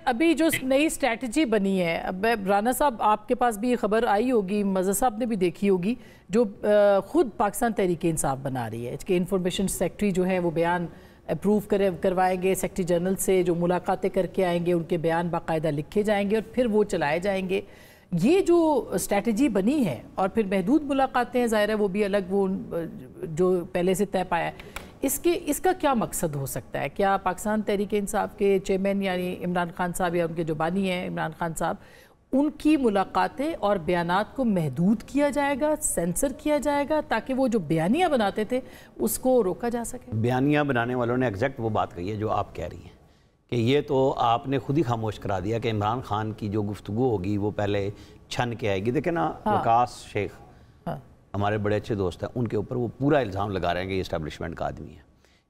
ابھی جو نئی اسٹریٹجی بنی ہے، اب رانا صاحب آپ کے پاس بھی یہ خبر آئی ہوگی، مظہر صاحب نے بھی دیکھی ہوگی، جو خود پاکستان تحریک انصاف بنا رہی ہے کہ انفارمیشن سیکٹری جو ہے وہ بیان اپروو کروائیں گے سیکٹری جنرل سے، جو ملاقاتیں کر کے آئیں گے ان کے بیان باقاعدہ لکھے جائیں گے اور پھر وہ چلائے جائیں گے۔ یہ جو اسٹریٹجی بنی ہے اور پھر محدود ملاقاتیں ہیں، ظاہر ہے وہ بھی الگ، وہ جو پہلے سے طے پایا ہے، اس کا کیا مقصد ہو سکتا ہے؟ کیا پاکستان تحریک انصاف کے چیئرمین یعنی عمران خان صاحب یا ان کے جو بانی ہیں عمران خان صاحب، ان کی ملاقاتیں اور بیانات کو محدود کیا جائے گا، سینسر کیا جائے گا تاکہ وہ جو بیانیہ بناتے تھے اس کو روکا جا سکے؟ بیانیہ بنانے والوں نے ایگزیکٹ وہ بات کہی ہے جو آپ کہہ رہی ہیں کہ یہ تو آپ نے خود ہی خاموش کرا دیا کہ عمران خان کی جو گفتگو ہوگی وہ پہلے چھن کے آئے گی۔ دیکھیں نا، وقاص شیخ ہمارے بڑے اچھے دوست ہیں، ان کے اوپر وہ پورا الزام لگا رہے ہیں کہ یہ اسٹیبلشمنٹ کا آدمی ہے۔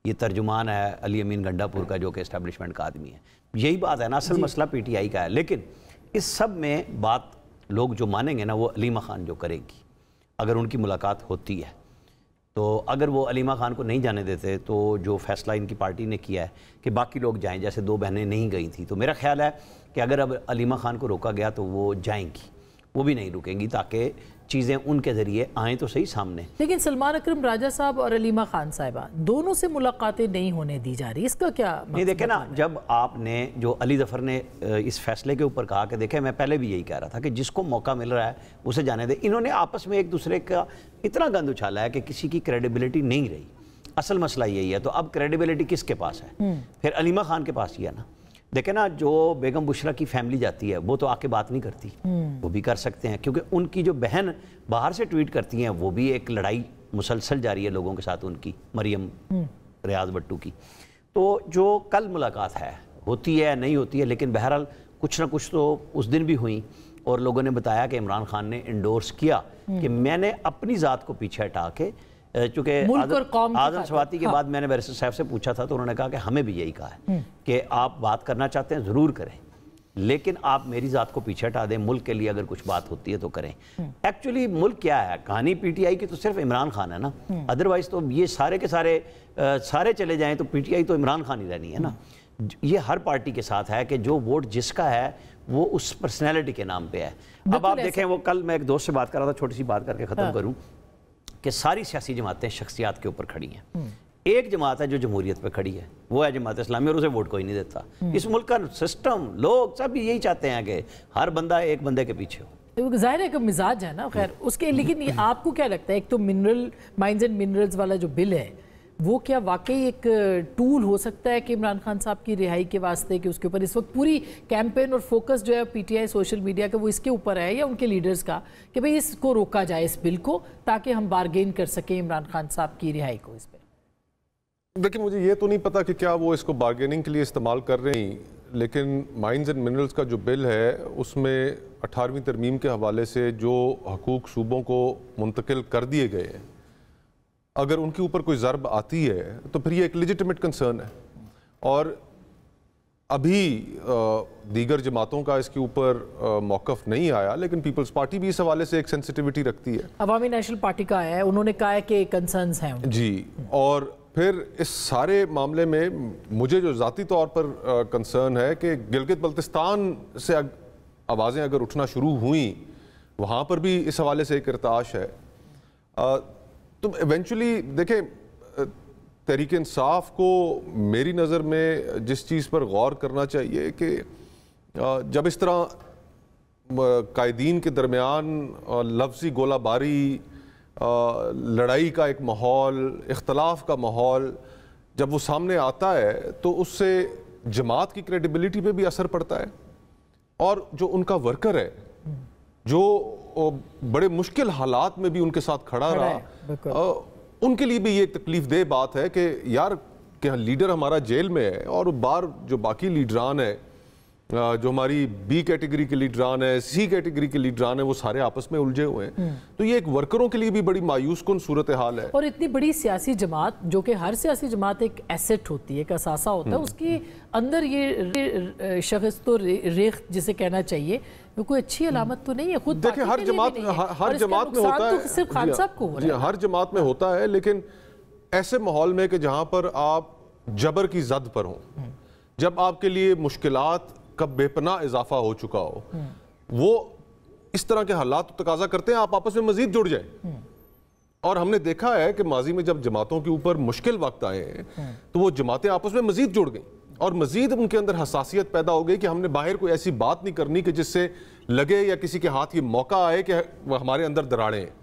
یہ ترجمان ہے علی امین گنڈا پور کا جو کہ اسٹیبلشمنٹ کا آدمی ہے۔ یہی بات ہے نا، اصل مسئلہ پی ٹی آئی کا ہے، لیکن اس سب میں بات لوگ جو مانیں گے نا وہ علیمہ خان جو کرے گی اگر ان کی ملاقات ہوتی ہے۔ تو اگر وہ علیمہ خان کو نہیں جانے دیتے تو جو فیصلہ ان کی پارٹی نے کیا ہے کہ باقی لوگ جائیں، جیسے دو بہنیں نہیں گئی تھیں، تو میرا خیال ہے کہ اگر اب علیمہ خان کو روکا گیا تو وہ جائیں گی، وہ بھی نہیں رکیں گی تاکہ چیزیں ان کے ذریعے آئیں تو صحیح سامنے۔ لیکن سلمان اکرم راجہ صاحب اور علیمہ خان صاحبہ دونوں سے ملاقاتیں نہیں ہونے دی جا رہی، اس کا کیا مقصد؟ نہیں دیکھیں نا، جب آپ نے جو علی ظفر نے اس فیصلے کے اوپر کہا کہ دیکھیں میں پہلے بھی یہی کہہ رہا تھا کہ جس کو موقع مل رہا ہے اسے جانے دے، انہوں نے آپس میں ایک دوسرے کا اتنا گند اچھالا ہے کہ کسی کی کریڈیبلٹی نہیں رہی۔ اصل مسئلہ یہی ہے، تو اب کریڈیبلٹی کس کے پاس ہے؟ پھر علیمہ خان کے پاس ہی ہے نا۔ دیکھیں نا، جو بیگم بشرا کی فیملی جاتی ہے وہ تو آ کے بات نہیں کرتی، وہ بھی کر سکتے ہیں کیونکہ ان کی جو بہن باہر سے ٹویٹ کرتی ہیں، وہ بھی ایک لڑائی مسلسل جاری ہے لوگوں کے ساتھ ان کی، مریم ریاض بٹو کی۔ تو جو کل ملاقات ہے ہوتی ہے نہیں ہوتی ہے، لیکن بہرحال کچھ نہ کچھ تو اس دن بھی ہوئیں، اور لوگوں نے بتایا کہ عمران خان نے انڈورس کیا کہ میں نے اپنی ذات کو پیچھے ہٹا کے، چونکہ آدم سواتی کے بعد میں نے بیرسٹر صاحب سے پوچھا تھا تو انہوں نے کہا کہ ہمیں بھی یہی کہا ہے کہ آپ بات کرنا چاہتے ہیں ضرور کریں، لیکن آپ میری ذات کو پیچھے ہٹا دیں، ملک کے لیے اگر کچھ بات ہوتی ہے تو کریں۔ ایکچولی ملک کیا ہے؟ کہانی پی ٹی آئی کی تو صرف عمران خان ہے نا، ادروائز تو یہ سارے کے سارے چلے جائیں تو پی ٹی آئی تو عمران خان ہی رہنی ہے نا۔ یہ ہر پارٹی کے ساتھ ہے کہ جو ووٹ جس کا ہے وہ اس پرسنالٹی کے نام پہ ہے۔ اب آپ دیکھیں، وہ کل میں ایک دوست سے بات کر رہا تھا، چھوٹی سی بات کر کے ختم کروں، کہ ساری سیاسی جماعتیں شخصیات کے اوپر کھڑی ہیں۔ ایک جماعت ہے جو جمہوریت پہ کھڑی ہے، وہ ہے جماعت اسلامی، اور اسے ووٹ کوئی نہیں دیتا۔ اس ملک کا سسٹم، لوگ سب یہی چاہتے ہیں کہ ہر بندہ ایک بندے کے پیچھے ہو۔ ظاہر ہے کہ مزاج ہے نا، خیر اس کے، لیکن آپ کو کیا لگتا ہے ایک تو مائنز اینڈ منرلز والا جو بل ہے وہ کیا واقعی ایک ٹول ہو سکتا ہے کہ عمران خان صاحب کی رہائی کے واسطے، کہ اس کے اوپر اس وقت پوری کیمپین اور فوکس جو ہے P T I social media کا وہ اس کے اوپر ہے یا ان کے لیڈرز کا کہ بھئی اس کو روکا جائے اس بل کو تاکہ ہم بارگین کر سکیں عمران خان صاحب کی رہائی کو؟ اس پہ دیکھیں، مجھے یہ تو نہیں پتا کہ کیا وہ اس کو بارگیننگ کے لیے استعمال کر رہے ہیں، لیکن مائنز اینڈ منرلز کا جو بل ہے اس میں 18ویں ترمیم کے حوالے سے جو حقوق صوبوں کو منتقل کر دیے گئے ہیں، اگر ان کے اوپر کوئی ضرب آتی ہے تو پھر یہ ایک لیجٹمیٹ کنسرن ہے، اور ابھی دیگر جماعتوں کا اس کے اوپر موقف نہیں آیا، لیکن پیپلز پارٹی بھی اس حوالے سے ایک سینسٹیوٹی رکھتی ہے۔ عوامی نیشنل پارٹی کا ہے، انہوں نے کہا ہے کہ کنسرنز ہیں جی، اور پھر اس سارے معاملے میں مجھے جو ذاتی طور پر کنسرن ہے کہ گلگت بلتستان سے آوازیں اگر اٹھنا شروع ہوئیں، وہاں پر بھی اس حوالے سے ایک ارتعاش ہے۔ تو ایونچولی دیکھیں، تحریک انصاف کو میری نظر میں جس چیز پر غور کرنا چاہیے کہ جب اس طرح قائدین کے درمیان لفظی گولہ باری، لڑائی کا ایک ماحول، اختلاف کا ماحول جب وہ سامنے آتا ہے تو اس سے جماعت کی کریڈیبلٹی پہ بھی اثر پڑتا ہے، اور جو ان کا ورکر ہے جو بڑے مشکل حالات میں بھی ان کے ساتھ کھڑا رہا، ان کے لیے بھی یہ ایک تکلیف دہ بات ہے کہ یار کہ لیڈر ہمارا جیل میں ہے، اور بار جو باقی لیڈران ہیں، جو ہماری بی کیٹیگری کے لیڈران ہیں، سی کیٹیگری کے لیڈران ہیں، وہ سارے آپس میں الجھے ہوئے ہیں۔ تو یہ ایک ورکروں کے لیے بھی بڑی مایوس کن صورتحال ہے۔ اور اتنی بڑی سیاسی جماعت، جو کہ ہر سیاسی جماعت ایک ایسٹ ہوتی ہے، ایک اثاثہ ہوتا ہے، اس کے اندر یہ شخص تو ریخت جسے کہنا چاہیے، وہ کوئی اچھی علامت تو نہیں ہے۔ خود دیکھیں، ہر جماعت میں ہوتا ہے، صرف خان صاحب کو ہو رہا ہے، ہر جماعت میں ہوتا ہے، لیکن ایسے ماحول میں کہ جہاں پر آپ جبر کی زد پر ہوں، جب آپ کے لیے مشکلات کا بے پناہ اضافہ ہو چکا ہو، وہ اس طرح کے حالات تقاضا کرتے ہیں آپ آپس میں مزید جڑ جائیں. اور ہم نے دیکھا ہے کہ ماضی میں جب جماعتوں کے اوپر مشکل وقت آئے ہیں تو وہ جماعتیں آپس میں مزید جڑ گئیں اور مزید ان کے اندر حساسیت پیدا ہو گئی کہ ہم نے باہر کوئی ایسی بات نہیں کرنی کہ جس سے لگے یا کسی کے ہاتھ یہ موقع آئے کہ وہ ہمارے اندر دراڑیں ہیں.